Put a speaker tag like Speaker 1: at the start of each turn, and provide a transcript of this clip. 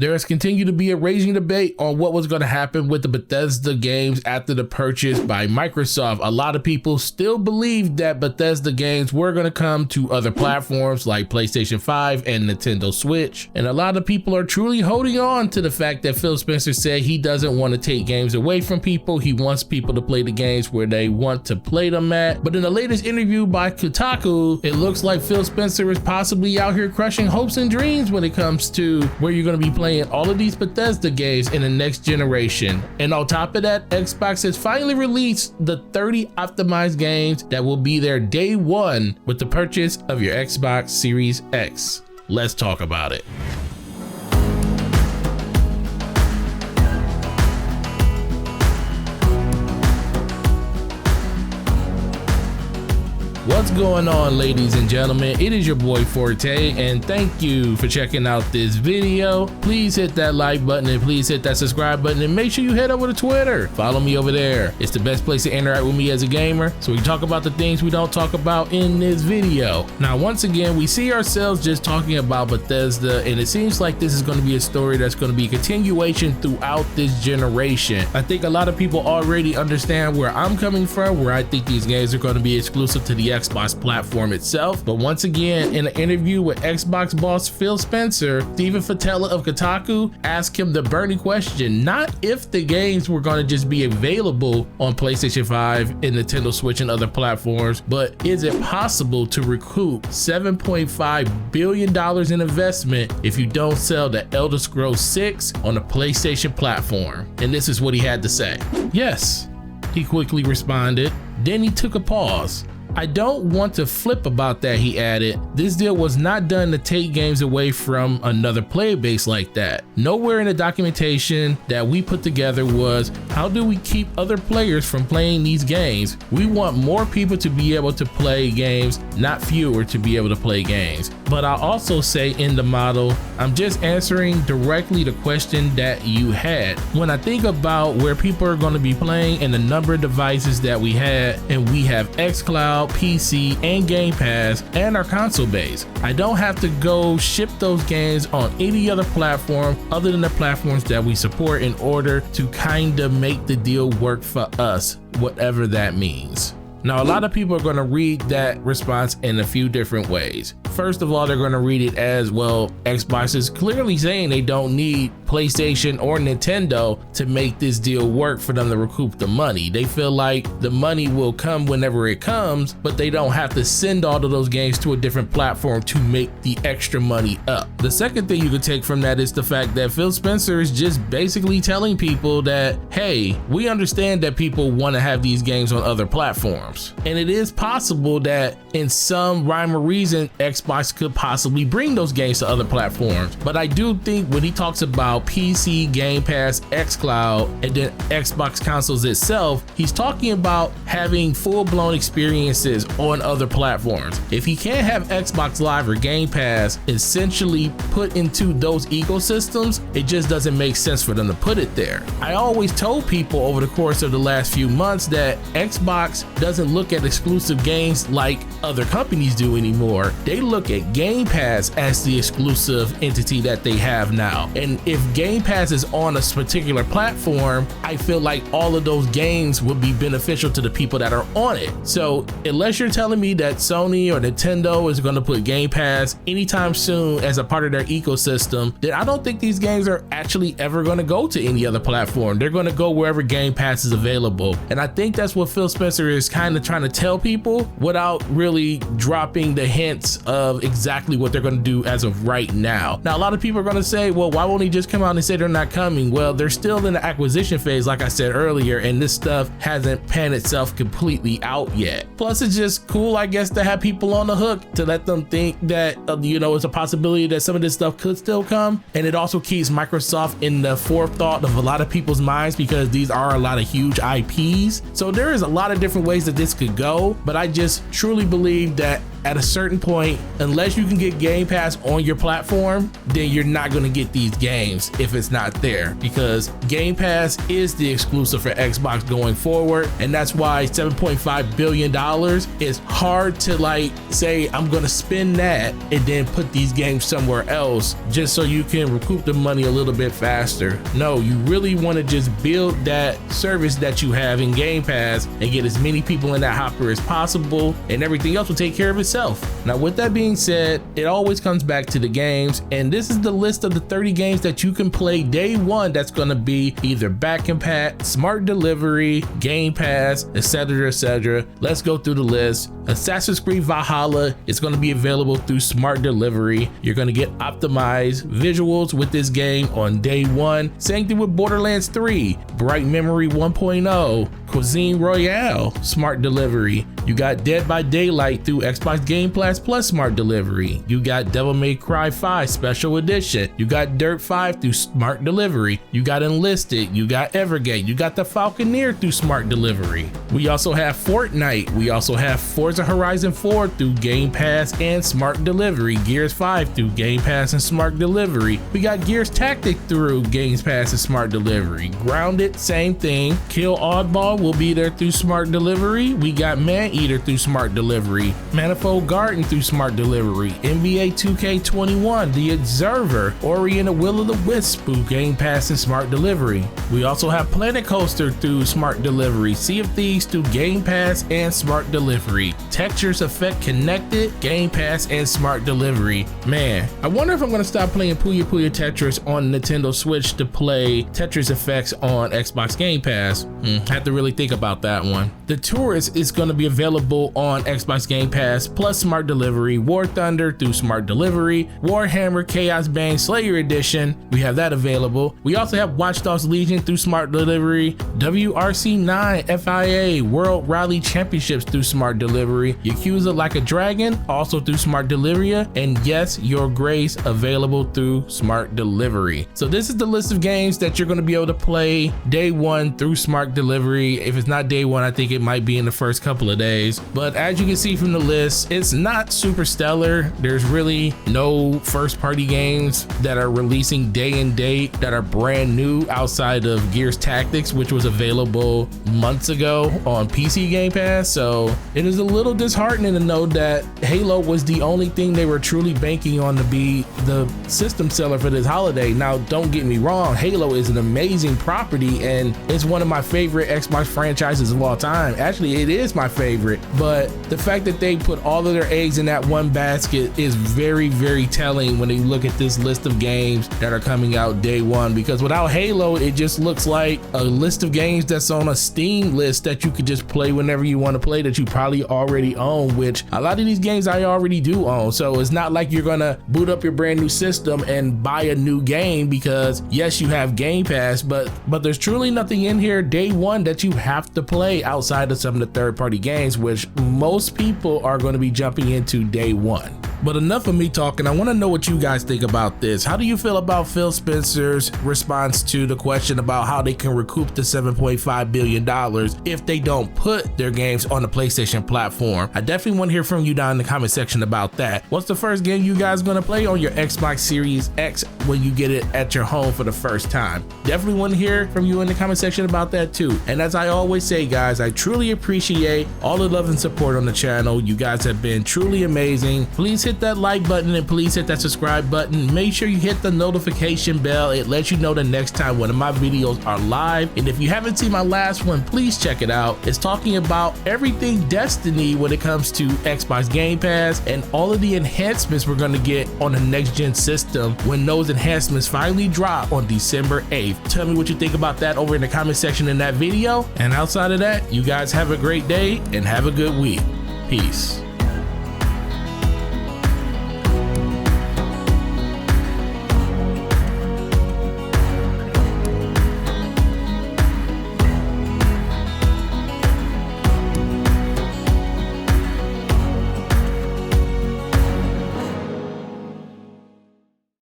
Speaker 1: There has continued to be a raging debate on what was going to happen with the Bethesda games after the purchase by Microsoft. A lot of people still believe that Bethesda games were going to come to other platforms like PlayStation 5 and Nintendo Switch. And a lot of people are truly holding on to the fact that Phil Spencer said he doesn't want to take games away from people. He wants people to play the games where they want to play them at. But in the latest interview by Kotaku, it looks like Phil Spencer is possibly out here crushing hopes and dreams when it comes to where you're going to be playing all of these Bethesda games in the next generation. And on top of that, Xbox has finally released the 30 optimized games that will be there day one with the purchase of your Xbox Series X. Let's talk about it. What's going on, ladies and gentlemen? It is your boy Forte, and thank you for checking out this video. Please hit that like button and please hit that subscribe button, and make sure you head over to Twitter. Follow me over there. It's the best place to interact with me as a gamer, so we can talk about the things we don't talk about in this video. Now, once again, we see ourselves just talking about Bethesda, and it seems like this is going to be a story that's going to be a continuation throughout this generation. I think a lot of people already understand where I'm coming from, where I think these games are going to be exclusive to the Xbox platform itself. But once again, in an interview with Xbox boss Phil Spencer, Stephen Fatella of Kotaku asked him the burning question, not if the games were going to just be available on PlayStation 5 and Nintendo Switch and other platforms, but is it possible to recoup $7.5 billion in investment if you don't sell the Elder Scrolls 6 on the PlayStation platform? And this is what he had to say. Yes, he quickly responded. Then he took a pause. I don't want to flip about that, he added. This deal was not done to take games away from another player base like that. Nowhere in the documentation that we put together was, how do we keep other players from playing these games? We want more people to be able to play games, not fewer to be able to play games. But I'll also say in the model, I'm just answering directly the question that you had. When I think about where people are going to be playing and the number of devices that we had, and we have xCloud, PC, and Game Pass, and our console base, I don't have to go ship those games on any other platform other than the platforms that we support in order to kind of make the deal work for us, whatever that means. Now, a lot of people are going to read that response in a few different ways. First of all, they're going to read it as, well, Xbox is clearly saying they don't need PlayStation or Nintendo to make this deal work for them to recoup the money. They feel like the money will come whenever it comes, but they don't have to send all of those games to a different platform to make the extra money up. The second thing you could take from that is the fact that Phil Spencer is just basically telling people that, hey, we understand that people want to have these games on other platforms. And it is possible that in some rhyme or reason, Xbox could possibly bring those games to other platforms. But I do think when he talks about PC, Game Pass, xCloud, and then Xbox consoles itself, he's talking about having full-blown experiences on other platforms. If he can't have Xbox Live or Game Pass essentially put into those ecosystems, it just doesn't make sense for them to put it there. I always told people over the course of the last few months that Xbox doesn't look at exclusive games like other companies do anymore. They look at Game Pass as the exclusive entity that they have now. And if Game Pass is on a particular platform, I feel like all of those games would be beneficial to the people that are on it. So unless you're telling me that Sony or Nintendo is going to put Game Pass anytime soon as a part of their ecosystem, then I don't think these games are actually ever going to go to any other platform. They're going to go wherever Game Pass is available. And I think that's what Phil Spencer is kind of trying to tell people without really dropping the hints of exactly what they're going to do as of right now. Now, a lot of people are going to say, well, why won't he just come out and say they're not coming? Well, they're still in the acquisition phase, like I said earlier, and this stuff hasn't panned itself completely out yet. Plus, it's just cool, I guess, to have people on the hook to let them think that, it's a possibility that some of this stuff could still come. And it also keeps Microsoft in the forethought of a lot of people's minds because these are a lot of huge IPs. So there is a lot of different ways that this could go, but I just truly believe that at a certain point, unless you can get Game Pass on your platform, then you're not going to get these games if it's not there, because Game Pass is the exclusive for Xbox going forward. And that's why $7.5 billion is hard to like say I'm going to spend that and then put these games somewhere else just so you can recoup the money a little bit faster. No, you really want to just build that service that you have in Game Pass and get as many people in that hopper as possible, and everything else will take care of itself. Now, with that being said, it always comes back to the games, and this is the list of the 30 games that you can play day one that's going to be either back and pat, smart delivery, Game Pass, etc, etc. Let's go through the list. Assassin's Creed Valhalla is going to be available through smart delivery. You're going to get optimized visuals with this game on day one. Same thing with Borderlands 3, Bright Memory 1.0, Cuisine Royale, smart delivery. You got Dead by Daylight through Xbox Game Pass Plus smart delivery. You got Devil May Cry 5 Special Edition. You got Dirt 5 through smart delivery. You got Enlisted. You got Evergate. You got The Falconeer through smart delivery. We also have Fortnite. We also have Forza Horizon 4 through Game Pass and smart delivery. Gears 5 through Game Pass and smart delivery. We got Gears Tactic through Game Pass and smart delivery. Grounded, same thing. Kill Oddball will be there through smart delivery. We got Maneater through smart delivery. Manifold Garden through smart delivery. NBA 2K21, The Observer, Ori and the Will of the Wisp through Game Pass and smart delivery. We also have Planet Coaster through smart delivery. Sea of Thieves through Game Pass and smart delivery. Textures Effect Connected, Game Pass and smart delivery. Man, I wonder if I'm gonna stop playing Puyo Puyo Tetris on Nintendo Switch to play Tetris Effects on Xbox Game Pass. Have to really think about that one. The Tourist is gonna be available on Xbox Game Pass plus smart delivery. War Thunder through smart delivery. Warhammer Chaos Bane Slayer Edition, we have that available. We also have Watch Dogs Legion through smart delivery. WRC 9 FIA World Rally Championships through smart delivery. Yakuza Like a Dragon also through smart delivery, and yes, Your Grace available through smart delivery. So this is the list of games that you're going to be able to play day one through smart delivery. If it's not day one, I think it might be in the first couple of days, but as you can see from the list, it's not super stellar. There's really no first party games that are releasing day and date that are brand new outside of Gears Tactics, which was available months ago on PC Game Pass. So it is a little disheartening to know that Halo was the only thing they were truly banking on to be the system seller for this holiday. Now, don't get me wrong, Halo is an amazing property and it's one of my favorite Xbox franchises of all time. Actually, it is my favorite, but the fact that they put all of their eggs in that one basket is very, very telling when you look at this list of games that are coming out day one, because without Halo, it just looks like a list of games that's on a Steam list that you could just play whenever you want to play, that you probably already own, which a lot of these games I already do own. So it's not like you're gonna boot up your brand new system and buy a new game, because yes, you have Game Pass, but there's truly nothing in here day one that you have to play outside of some of the third-party games, which most people are going to be jumping into day one. But enough of me talking. I want to know what you guys think about this. How do you feel about Phil Spencer's response to the question about how they can recoup the $7.5 billion if they don't put their games on the PlayStation platform? I definitely want to hear from you down in the comment section about that. What's the first game you guys going to play on your Xbox Series X when you get it at your home for the first time? Definitely want to hear from you in the comment section about that too. And as I always say, guys, I truly appreciate all the love and support on the channel. You guys have been truly amazing. Please hit that like button and please hit that subscribe button. Make sure you hit the notification bell. It lets you know the next time one of my videos are live. And if you haven't seen my last one, please check it out. It's talking about everything Destiny when it comes to Xbox Game Pass and all of the enhancements we're going to get on the next gen system when those enhancements finally drop on December 8th. Tell me what you think about that over in the comment section in that video. And outside of that, you guys have a great day and have a good week. Peace.